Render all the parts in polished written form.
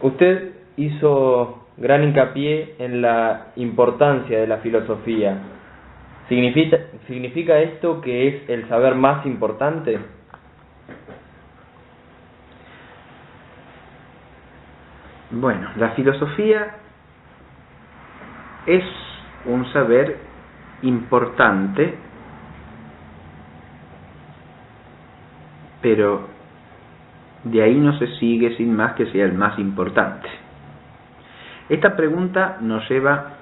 Usted hizo gran hincapié en la importancia de la filosofía. ¿Significa esto que es el saber más importante? Bueno, la filosofía es un saber importante, pero de ahí no se sigue sin más que sea el más importante. Esta pregunta nos lleva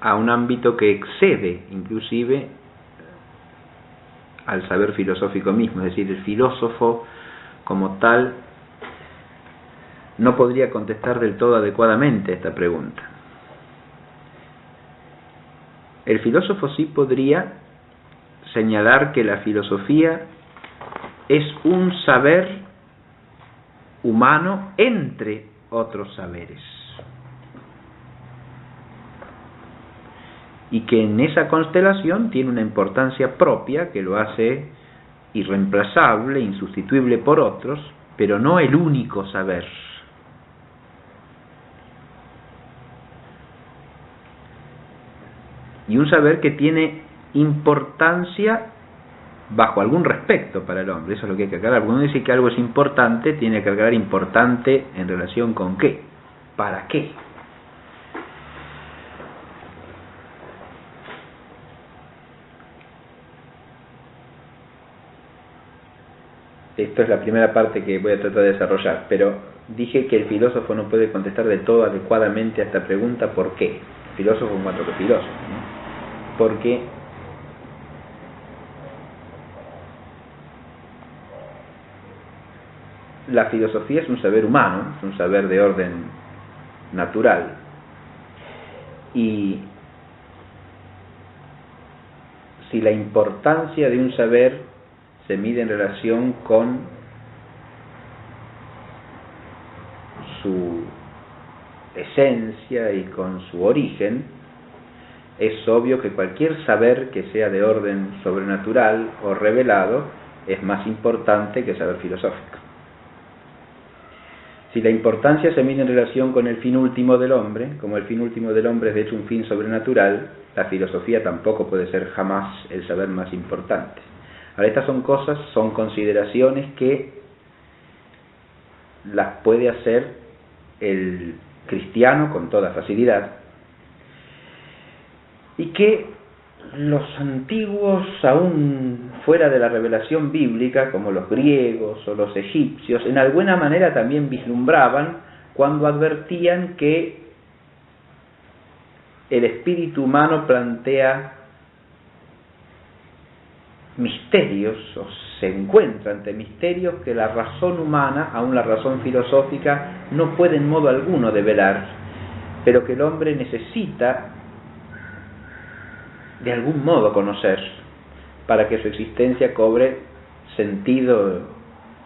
a un ámbito que excede inclusive al saber filosófico mismo, es decir, el filósofo como tal no podría contestar del todo adecuadamente a esta pregunta. El filósofo sí podría señalar que la filosofía es un saber humano entre otros saberes, y que en esa constelación tiene una importancia propia que lo hace irreemplazable, insustituible por otros, pero no el único saber. Y un saber que tiene importancia bajo algún respecto para el hombre. Eso es lo que hay que aclarar. Cuando uno dice que algo es importante, tiene que aclarar importante en relación con qué, para qué. Esto es la primera parte que voy a tratar de desarrollar, pero dije que el filósofo no puede contestar de todo adecuadamente a esta pregunta. ¿Por qué? Filósofo en cuanto que filósofo, ¿no? Porque la filosofía es un saber humano, es un saber de orden natural, y si la importancia de un saber se mide en relación con su esencia y con su origen, es obvio que cualquier saber que sea de orden sobrenatural o revelado es más importante que el saber filosófico. Si la importancia se mide en relación con el fin último del hombre, como el fin último del hombre es de hecho un fin sobrenatural, la filosofía tampoco puede ser jamás el saber más importante. Ahora, estas son cosas, son consideraciones que las puede hacer el cristiano con toda facilidad, y que los antiguos, aún fuera de la revelación bíblica, como los griegos o los egipcios, en alguna manera también vislumbraban cuando advertían que el espíritu humano plantea misterios, o se encuentra ante misterios que la razón humana, aun la razón filosófica, no puede en modo alguno develar, pero que el hombre necesita de algún modo conocer para que su existencia cobre sentido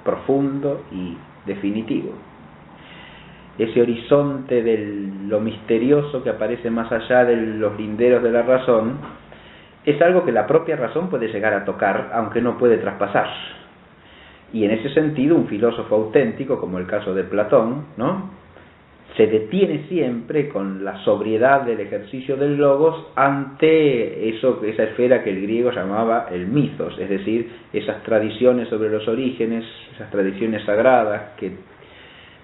profundo y definitivo. Ese horizonte de lo misterioso que aparece más allá de los linderos de la razón es algo que la propia razón puede llegar a tocar, aunque no puede traspasar. Y en ese sentido, un filósofo auténtico, como el caso de Platón, ¿no?, se detiene siempre con la sobriedad del ejercicio del logos ante esa esfera que el griego llamaba el mitos, es decir, esas tradiciones sobre los orígenes, esas tradiciones sagradas que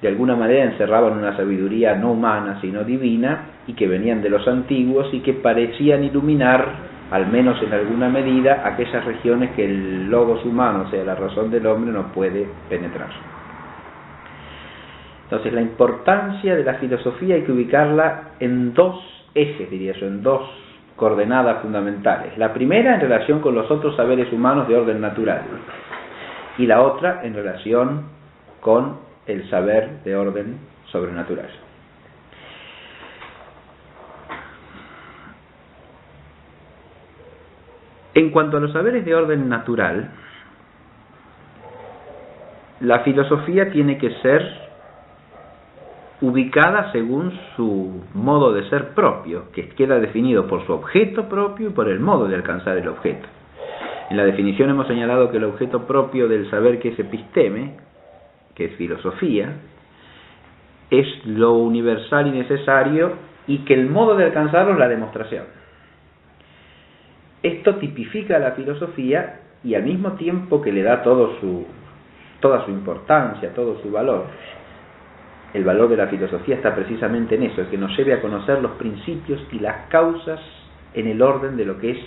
de alguna manera encerraban una sabiduría no humana sino divina, y que venían de los antiguos y que parecían iluminar, al menos en alguna medida, aquellas regiones que el logos humano, o sea, la razón del hombre, no puede penetrar. Entonces, la importancia de la filosofía hay que ubicarla en dos ejes, diría yo, en dos coordenadas fundamentales. La primera en relación con los otros saberes humanos de orden natural, y la otra en relación con el saber de orden sobrenatural. En cuanto a los saberes de orden natural, la filosofía tiene que ser ubicada según su modo de ser propio, que queda definido por su objeto propio y por el modo de alcanzar el objeto. En la definición hemos señalado que el objeto propio del saber, que es episteme, que es filosofía, es lo universal y necesario, y que el modo de alcanzarlo es la demostración. Esto tipifica la filosofía, y al mismo tiempo que le da toda su importancia, todo su valor, el valor de la filosofía está precisamente en eso, que nos lleve a conocer los principios y las causas en el orden de lo que es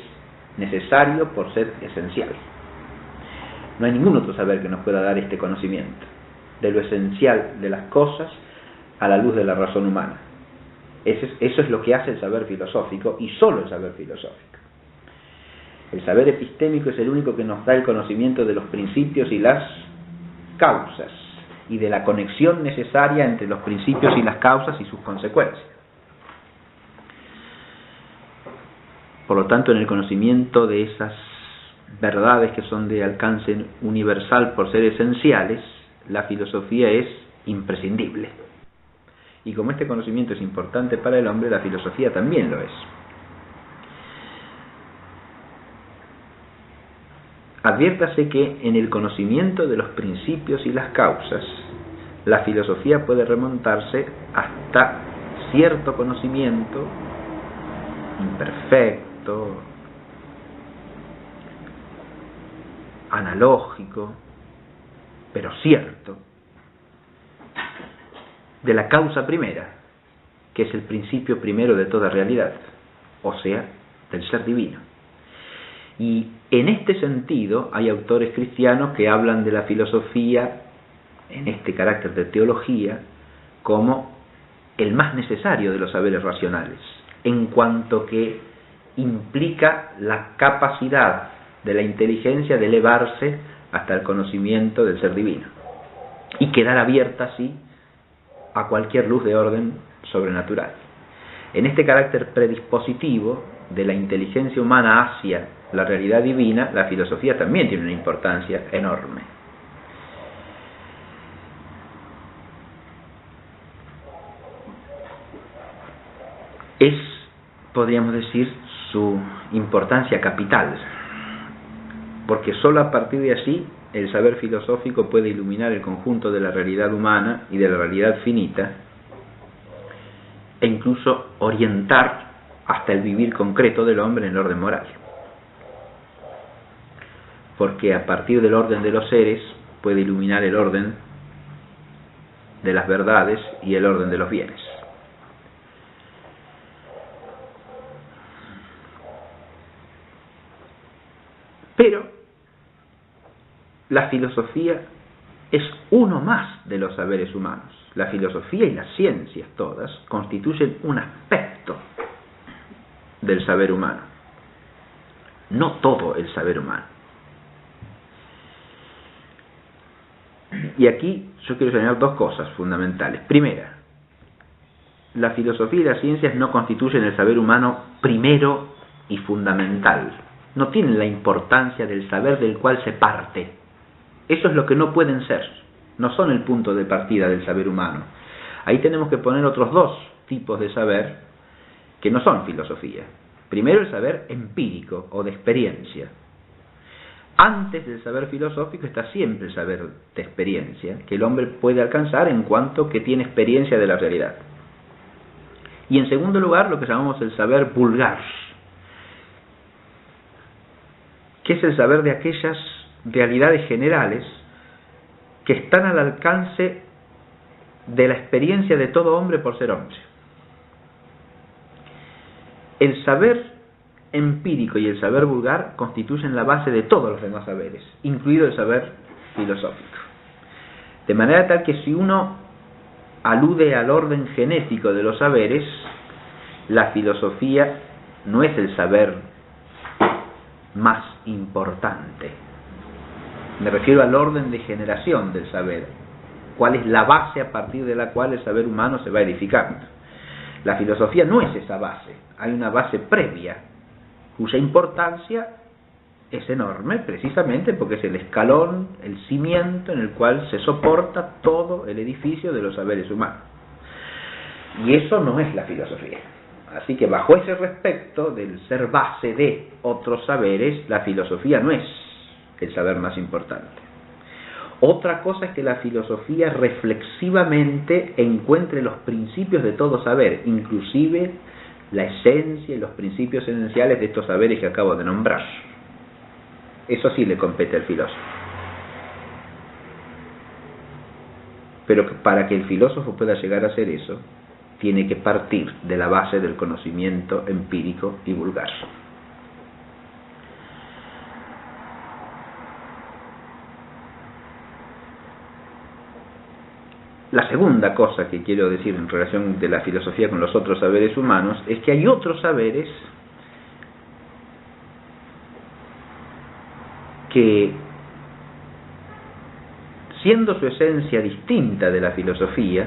necesario por ser esencial. No hay ningún otro saber que nos pueda dar este conocimiento de lo esencial de las cosas a la luz de la razón humana. Eso es lo que hace el saber filosófico, y solo el saber filosófico. El saber epistémico es el único que nos da el conocimiento de los principios y las causas, y de la conexión necesaria entre los principios y las causas y sus consecuencias. Por lo tanto, en el conocimiento de esas verdades que son de alcance universal por ser esenciales, la filosofía es imprescindible. Y como este conocimiento es importante para el hombre, la filosofía también lo es. Adviértase que en el conocimiento de los principios y las causas, la filosofía puede remontarse hasta cierto conocimiento imperfecto, analógico, pero cierto, de la causa primera, que es el principio primero de toda realidad, o sea, del ser divino. Y en este sentido hay autores cristianos que hablan de la filosofía, en este carácter de teología, como el más necesario de los saberes racionales, en cuanto que implica la capacidad de la inteligencia de elevarse hasta el conocimiento del ser divino y quedar abierta así a cualquier luz de orden sobrenatural. En este carácter predispositivo de la inteligencia humana hacia la realidad divina, la filosofía también tiene una importancia enorme. Es, podríamos decir, su importancia capital, porque sólo a partir de allí el saber filosófico puede iluminar el conjunto de la realidad humana y de la realidad finita, e incluso orientar hasta el vivir concreto del hombre en el orden moral. Porque a partir del orden de los seres puede iluminar el orden de las verdades y el orden de los bienes. Pero la filosofía es uno más de los saberes humanos. La filosofía y las ciencias todas constituyen un aspecto del saber humano, no todo el saber humano. Y aquí yo quiero señalar dos cosas fundamentales. Primera, la filosofía y las ciencias no constituyen el saber humano primero y fundamental. No tienen la importancia del saber del cual se parte. Eso es lo que no pueden ser. No son el punto de partida del saber humano. Ahí tenemos que poner otros dos tipos de saber que no son filosofía. Primero, el saber empírico o de experiencia. Antes del saber filosófico está siempre el saber de experiencia, que el hombre puede alcanzar en cuanto que tiene experiencia de la realidad. Y en segundo lugar, lo que llamamos el saber vulgar, que es el saber de aquellas realidades generales que están al alcance de la experiencia de todo hombre por ser hombre. El saber empírico y el saber vulgar constituyen la base de todos los demás saberes, incluido el saber filosófico. De manera tal que si uno alude al orden genético de los saberes, la filosofía no es el saber más importante. Me refiero al orden de generación del saber, cuál es la base a partir de la cual el saber humano se va edificando. La filosofía no es esa base, hay una base previa, cuya importancia es enorme, precisamente porque es el escalón, el cimiento en el cual se soporta todo el edificio de los saberes humanos. Y eso no es la filosofía. Así que bajo ese respecto del ser base de otros saberes, la filosofía no es el saber más importante. Otra cosa es que la filosofía reflexivamente encuentre los principios de todo saber, inclusive la esencia y los principios esenciales de estos saberes que acabo de nombrar. Eso sí le compete al filósofo. Pero para que el filósofo pueda llegar a hacer eso, tiene que partir de la base del conocimiento empírico y vulgar. La segunda cosa que quiero decir en relación de la filosofía con los otros saberes humanos es que hay otros saberes que, siendo su esencia distinta de la filosofía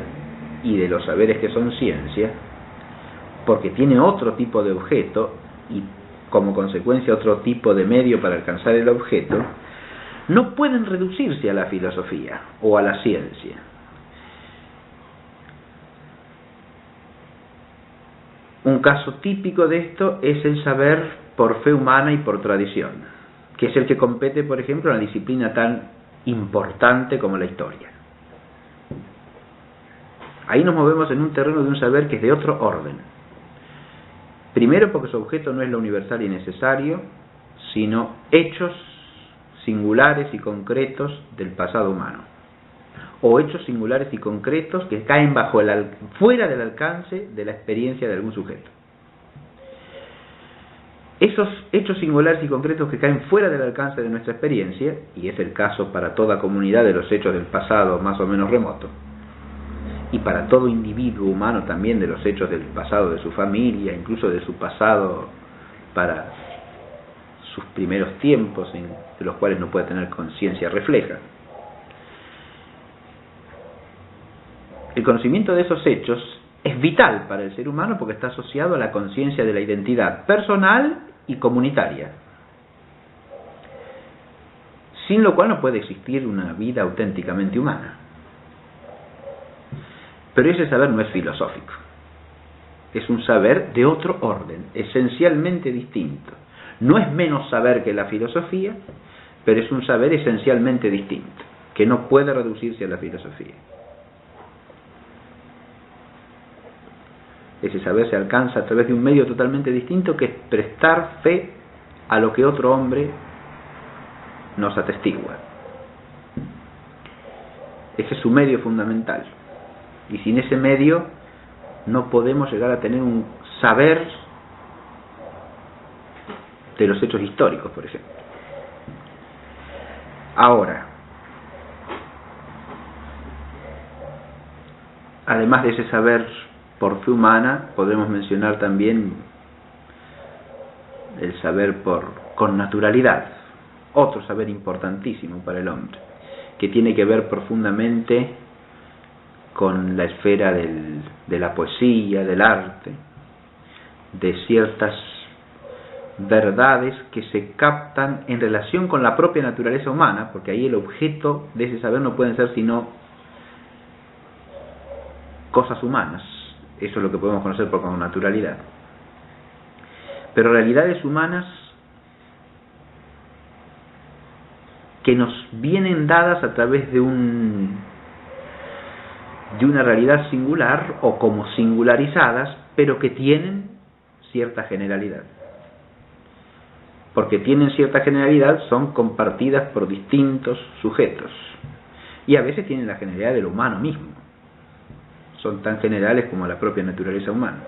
y de los saberes que son ciencia, porque tiene otro tipo de objeto y como consecuencia otro tipo de medio para alcanzar el objeto, no pueden reducirse a la filosofía o a la ciencia. Un caso típico de esto es el saber por fe humana y por tradición, que es el que compete, por ejemplo, a una disciplina tan importante como la historia. Ahí nos movemos en un terreno de un saber que es de otro orden. Primero porque su objeto no es lo universal y necesario, sino hechos singulares y concretos del pasado humano, o hechos singulares y concretos que caen fuera del alcance de la experiencia de algún sujeto. Esos hechos singulares y concretos que caen fuera del alcance de nuestra experiencia, y es el caso para toda comunidad de los hechos del pasado más o menos remoto, y para todo individuo humano también de los hechos del pasado de su familia, incluso de su pasado para sus primeros tiempos, de los cuales no puede tener conciencia refleja. El conocimiento de esos hechos es vital para el ser humano porque está asociado a la conciencia de la identidad personal y comunitaria, sin lo cual no puede existir una vida auténticamente humana. Pero ese saber no es filosófico, es un saber de otro orden, esencialmente distinto. No es menos saber que la filosofía, pero es un saber esencialmente distinto, que no puede reducirse a la filosofía. Ese saber se alcanza a través de un medio totalmente distinto, que es prestar fe a lo que otro hombre nos atestigua. Ese es su medio fundamental. Y sin ese medio no podemos llegar a tener un saber de los hechos históricos, por ejemplo. Ahora, además de ese saber por fe humana, podemos mencionar también el saber con naturalidad, otro saber importantísimo para el hombre, que tiene que ver profundamente con la esfera de la poesía, del arte, de ciertas verdades que se captan en relación con la propia naturaleza humana, porque ahí el objeto de ese saber no pueden ser sino cosas humanas. Eso es lo que podemos conocer por con naturalidad. Pero realidades humanas que nos vienen dadas a través de una realidad singular o como singularizadas, pero que tienen cierta generalidad. Porque tienen cierta generalidad, son compartidas por distintos sujetos. Y a veces tienen la generalidad del humano mismo. Son tan generales como la propia naturaleza humana.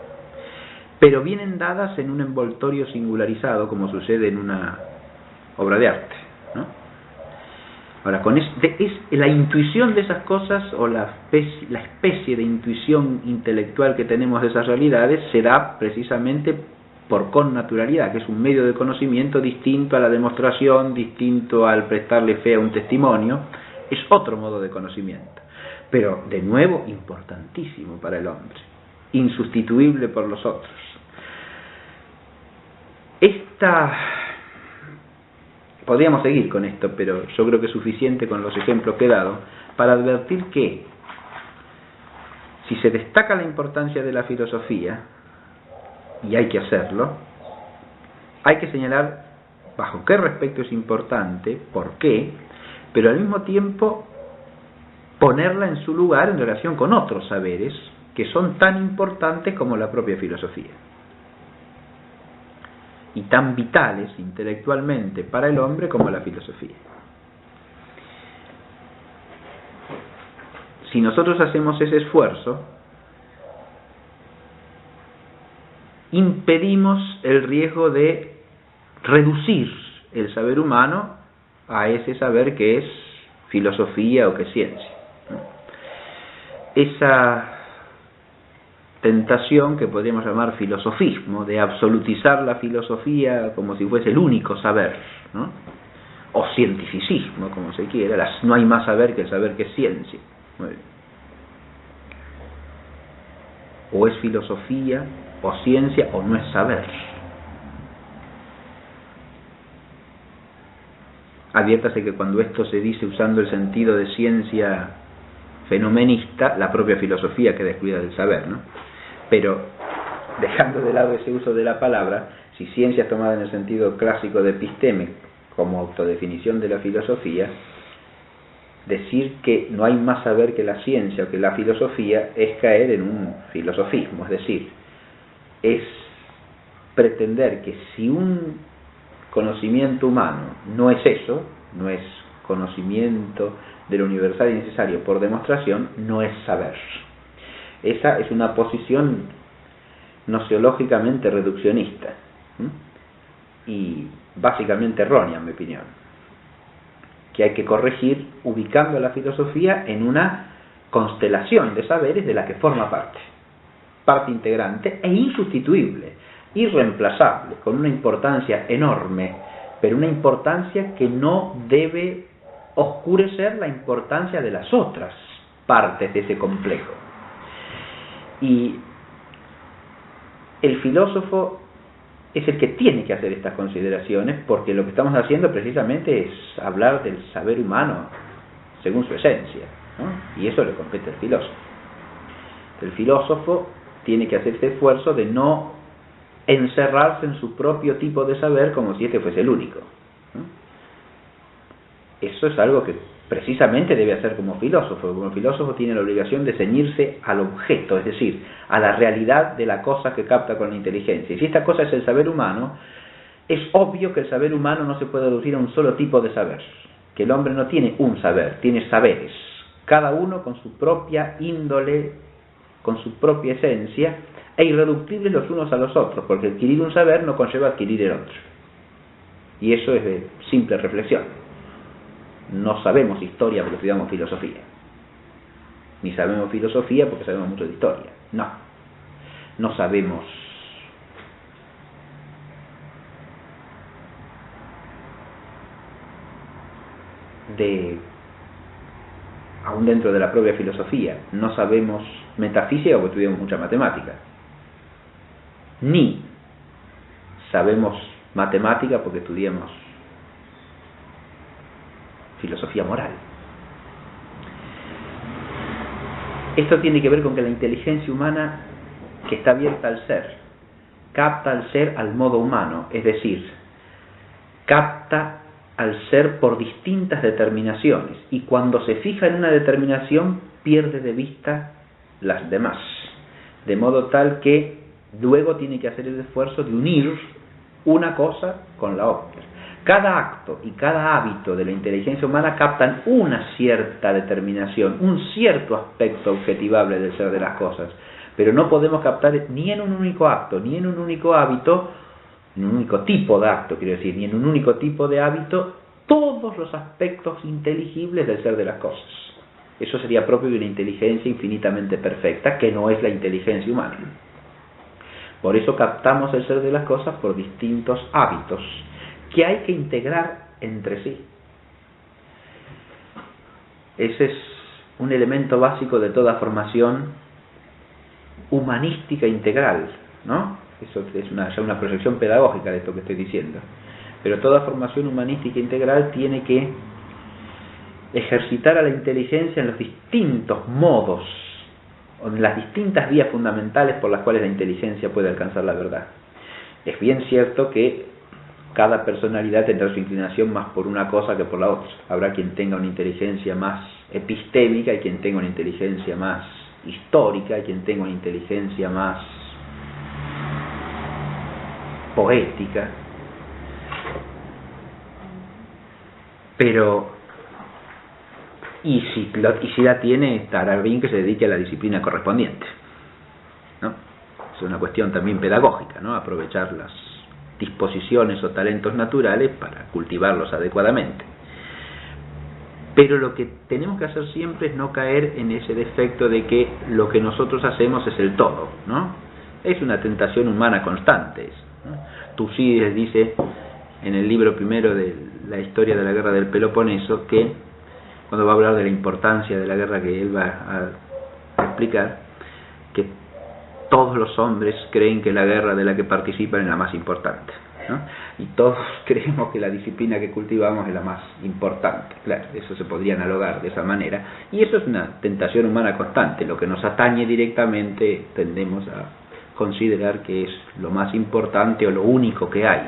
Pero vienen dadas en un envoltorio singularizado, como sucede en una obra de arte, ¿no? Ahora, la intuición de esas cosas, o la especie de intuición intelectual que tenemos de esas realidades, se da precisamente por connaturalidad, que es un medio de conocimiento distinto a la demostración, distinto al prestarle fe a un testimonio. Es otro modo de conocimiento, pero de nuevo importantísimo para el hombre, insustituible por los otros. Podríamos seguir con esto, pero yo creo que es suficiente con los ejemplos que he dado para advertir que si se destaca la importancia de la filosofía, y hay que hacerlo, hay que señalar bajo qué respecto es importante, por qué, pero al mismo tiempo ponerla en su lugar en relación con otros saberes que son tan importantes como la propia filosofía y tan vitales intelectualmente para el hombre como la filosofía. Si nosotros hacemos ese esfuerzo, impedimos el riesgo de reducir el saber humano a ese saber que es filosofía o que es ciencia. Esa tentación que podríamos llamar filosofismo, de absolutizar la filosofía como si fuese el único saber, ¿no? O cientificismo, como se quiera, no hay más saber que el saber que es ciencia. O es filosofía, o ciencia, o no es saber. Adviértase que cuando esto se dice usando el sentido de ciencia fenomenista, la propia filosofía queda excluida del saber, ¿no? Pero, dejando de lado ese uso de la palabra, si ciencia es tomada en el sentido clásico de episteme, como autodefinición de la filosofía, decir que no hay más saber que la ciencia o que la filosofía es caer en un filosofismo, es decir, es pretender que si un conocimiento humano no es eso, no es conocimiento de lo universal y necesario por demostración, no es saber. Esa es una posición nociológicamente reduccionista y básicamente errónea, en mi opinión, que hay que corregir ubicando a la filosofía en una constelación de saberes de la que forma parte integrante e insustituible, irreemplazable, con una importancia enorme, pero una importancia que no debe oscurecer la importancia de las otras partes de ese complejo. Y el filósofo es el que tiene que hacer estas consideraciones, porque lo que estamos haciendo precisamente es hablar del saber humano según su esencia, ¿no? Y eso le compete al filósofo. El filósofo tiene que hacer este esfuerzo de no encerrarse en su propio tipo de saber como si este fuese el único, ¿no? Eso es algo que precisamente debe hacer como filósofo. Como filósofo tiene la obligación de ceñirse al objeto, es decir, a la realidad de la cosa que capta con la inteligencia. Y si esta cosa es el saber humano, es obvio que el saber humano no se puede reducir a un solo tipo de saber, que el hombre no tiene un saber, tiene saberes, cada uno con su propia índole, con su propia esencia, e irreductibles los unos a los otros, porque adquirir un saber no conlleva adquirir el otro. Y eso es de simple reflexión. No sabemos historia porque estudiamos filosofía, ni sabemos filosofía porque sabemos mucho de historia. No sabemos aún dentro de la propia filosofía, no sabemos metafísica porque estudiamos mucha matemática, ni sabemos matemática porque estudiamos filosofía moral. Esto tiene que ver con que la inteligencia humana, que está abierta al ser, capta al ser al modo humano, es decir, capta al ser por distintas determinaciones, y cuando se fija en una determinación pierde de vista las demás, de modo tal que luego tiene que hacer el esfuerzo de unir una cosa con la otra. Cada acto y cada hábito de la inteligencia humana captan una cierta determinación, un cierto aspecto objetivable del ser de las cosas, pero no podemos captar ni en un único acto, ni en un único hábito, en un único tipo de acto, quiero decir, ni en un único tipo de hábito, todos los aspectos inteligibles del ser de las cosas. Eso sería propio de una inteligencia infinitamente perfecta, que no es la inteligencia humana. Por eso captamos el ser de las cosas por distintos hábitos, que hay que integrar entre sí. Ese es un elemento básico de toda formación humanística integral, ¿no? Eso es ya una proyección pedagógica de esto que estoy diciendo. Pero toda formación humanística integral tiene que ejercitar a la inteligencia en los distintos modos, o en las distintas vías fundamentales por las cuales la inteligencia puede alcanzar la verdad. Es bien cierto que cada personalidad tendrá su inclinación más por una cosa que por la otra. Habrá quien tenga una inteligencia más epistémica y quien tenga una inteligencia más histórica y quien tenga una inteligencia más poética. Pero y si la tiene, estará bien que se dedique a la disciplina correspondiente, ¿no? Es una cuestión también pedagógica, ¿no? Aprovechar las disposiciones o talentos naturales para cultivarlos adecuadamente. Pero lo que tenemos que hacer siempre es no caer en ese defecto de que lo que nosotros hacemos es el todo, ¿no? Es una tentación humana constante, ¿no? Tucídides dice en el libro primero de la historia de la guerra del Peloponeso que, cuando va a hablar de la importancia de la guerra que él va a explicar, que todos los hombres creen que la guerra de la que participan es la más importante, ¿no? Y todos creemos que la disciplina que cultivamos es la más importante. Claro, eso se podría analogar de esa manera, y eso es una tentación humana constante. Lo que nos atañe directamente tendemos a considerar que es lo más importante o lo único que hay.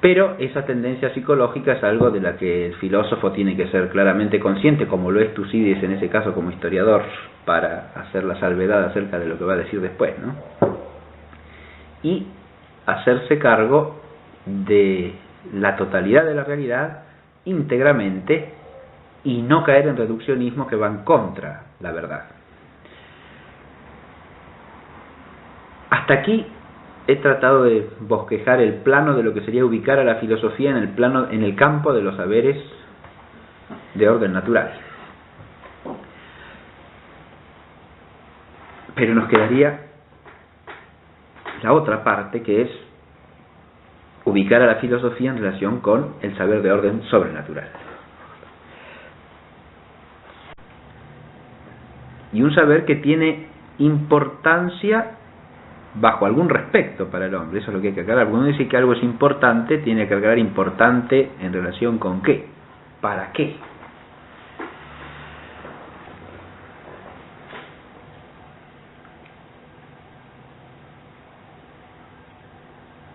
Pero esa tendencia psicológica es algo de la que el filósofo tiene que ser claramente consciente, como lo es Tucídides en ese caso como historiador, para hacer la salvedad acerca de lo que va a decir después, ¿no? Y hacerse cargo de la totalidad de la realidad íntegramente y no caer en reduccionismos que van contra la verdad. Hasta aquí he tratado de bosquejar el plano de lo que sería ubicar a la filosofía en el campo de los saberes de orden natural. Pero nos quedaría la otra parte, que es ubicar a la filosofía en relación con el saber de orden sobrenatural. Y un saber que tiene importancia bajo algún respecto para el hombre. Eso es lo que hay que aclarar. Cuando uno dice que algo es importante, tiene que aclarar importante en relación con qué, para qué.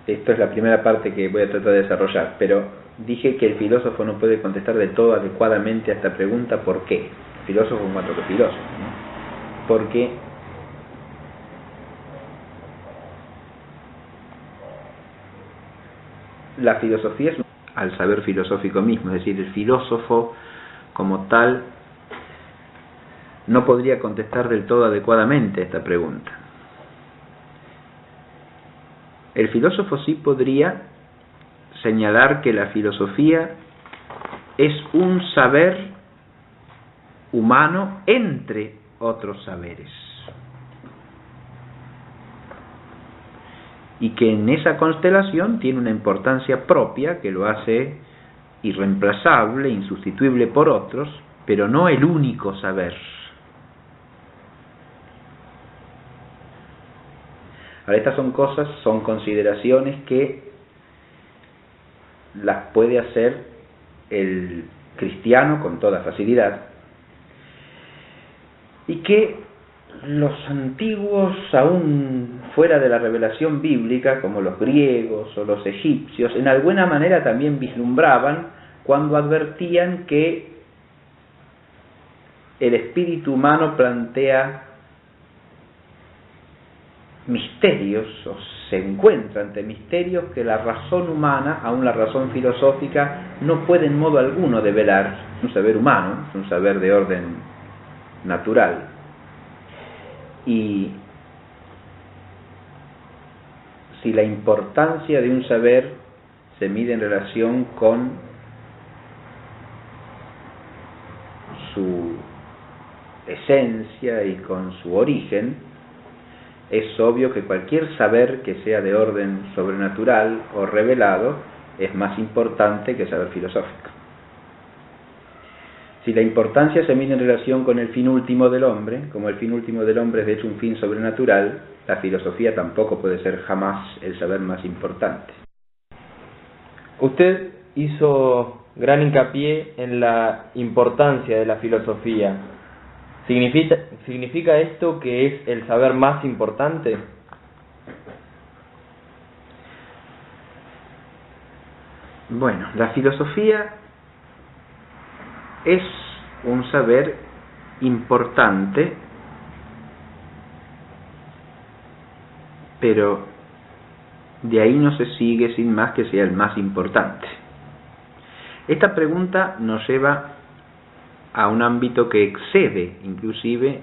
Esto es la primera parte que voy a tratar de desarrollar, pero dije que el filósofo no puede contestar de todo adecuadamente a esta pregunta. ¿Por qué? Filósofo en cuanto que filósofo, ¿no? Porque la filosofía es al saber filosófico mismo, es decir, el filósofo como tal no podría contestar del todo adecuadamente a esta pregunta. El filósofo sí podría señalar que la filosofía es un saber humano entre otros saberes, y que en esa constelación tiene una importancia propia que lo hace irreemplazable, insustituible por otros, pero no el único saber. Ahora, estas son consideraciones que las puede hacer el cristiano con toda facilidad, y que los antiguos, aún fuera de la revelación bíblica, como los griegos o los egipcios, en alguna manera también vislumbraban cuando advertían que el espíritu humano plantea misterios, o se encuentra ante misterios que la razón humana, aun la razón filosófica, no puede en modo alguno develar. Un saber humano, es un saber de orden natural. Y si la importancia de un saber se mide en relación con su esencia y con su origen, es obvio que cualquier saber que sea de orden sobrenatural o revelado es más importante que el saber filosófico. Si la importancia se mide en relación con el fin último del hombre, como el fin último del hombre es de hecho un fin sobrenatural, la filosofía tampoco puede ser jamás el saber más importante. Usted hizo gran hincapié en la importancia de la filosofía. ¿Significa esto que es el saber más importante? Bueno, la filosofía es un saber importante, pero de ahí no se sigue sin más que sea el más importante. Esta pregunta nos lleva a un ámbito que excede inclusive